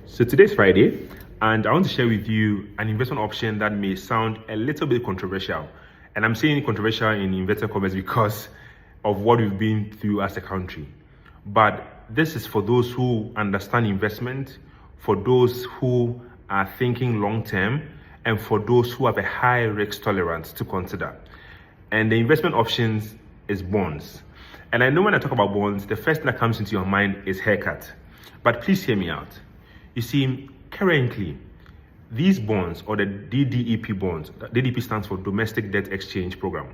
So today's Friday, and I want to share with you an investment option that may sound a little bit controversial. And I'm saying controversial in inverted commas because of what we've been through as a country. But this is for those who understand investment, for those who are thinking long term, and for those who have a high risk tolerance to consider. And the investment options is bonds. And I know when I talk about bonds, the first thing that comes into your mind is haircut. But please hear me out. You see, currently, these bonds, or the DDEP bonds, DDP stands for Domestic Debt Exchange Program,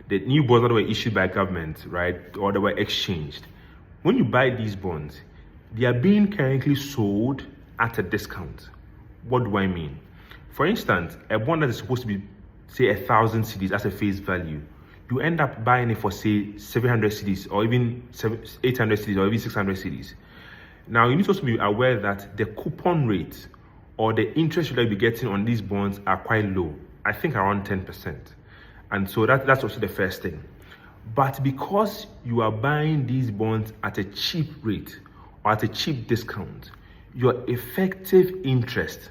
the new bonds that were issued by government, right, or that were exchanged. When you buy these bonds, they are being currently sold at a discount. What do I mean? For instance, a bond that is supposed to be, say, 1,000 cedis as a face value, you end up buying it for, say, 700 cedis, or even 800 cedis, or even 600 cedis. Now, you need to also be aware that the coupon rate or the interest rate that you'll be getting on these bonds are quite low. I think around 10%. And so that's also the first thing. But because you are buying these bonds at a cheap rate or at a cheap discount, your effective interest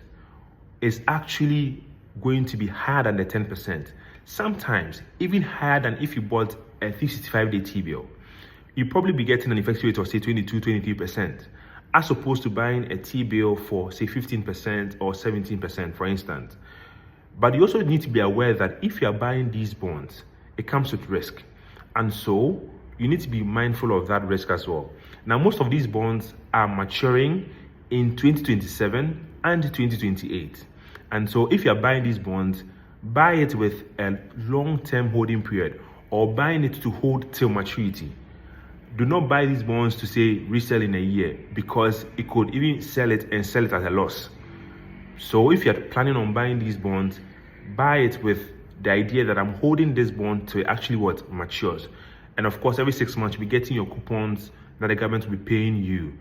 is actually going to be higher than the 10%. Sometimes even higher than if you bought a 365-day T-bill. You'll probably be getting an effective rate of, say, 22, 23%, as opposed to buying a T-bill for, say, 15% or 17%, for instance. But you also need to be aware that if you are buying these bonds, it comes with risk. And so you need to be mindful of that risk as well. Now, most of these bonds are maturing in 2027 and 2028. And so if you are buying these bonds, buy it with a long-term holding period, or buying it to hold till maturity. Do not buy these bonds to, say, resell in a year, because it could even sell it at a loss. So if you're planning on buying these bonds, buy it with the idea that I'm holding this bond to actually what matures. And of course, every 6 months, you'll be getting your coupons that the government will be paying you.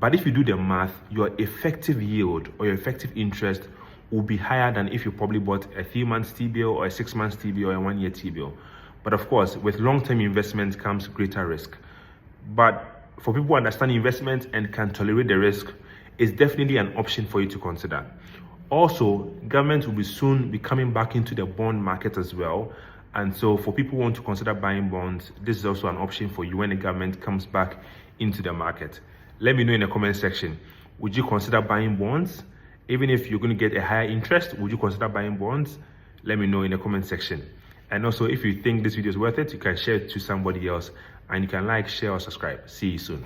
But if you do the math, your effective yield or your effective interest will be higher than if you probably bought a 3-month T-bill or a 6-month T-bill or a 1-year T-bill. But of course, with long-term investment comes greater risk. But for people who understand investment and can tolerate the risk, it's definitely an option for you to consider. Also, government will soon be coming back into the bond market as well. And so for people who want to consider buying bonds, this is also an option for you when the government comes back into the market. Let me know in the comment section, would you consider buying bonds? Even if you're going to get a higher interest, would you consider buying bonds? Let me know in the comment section. And also, if you think this video is worth it, you can share it to somebody else, and you can like, share, or subscribe. See you soon.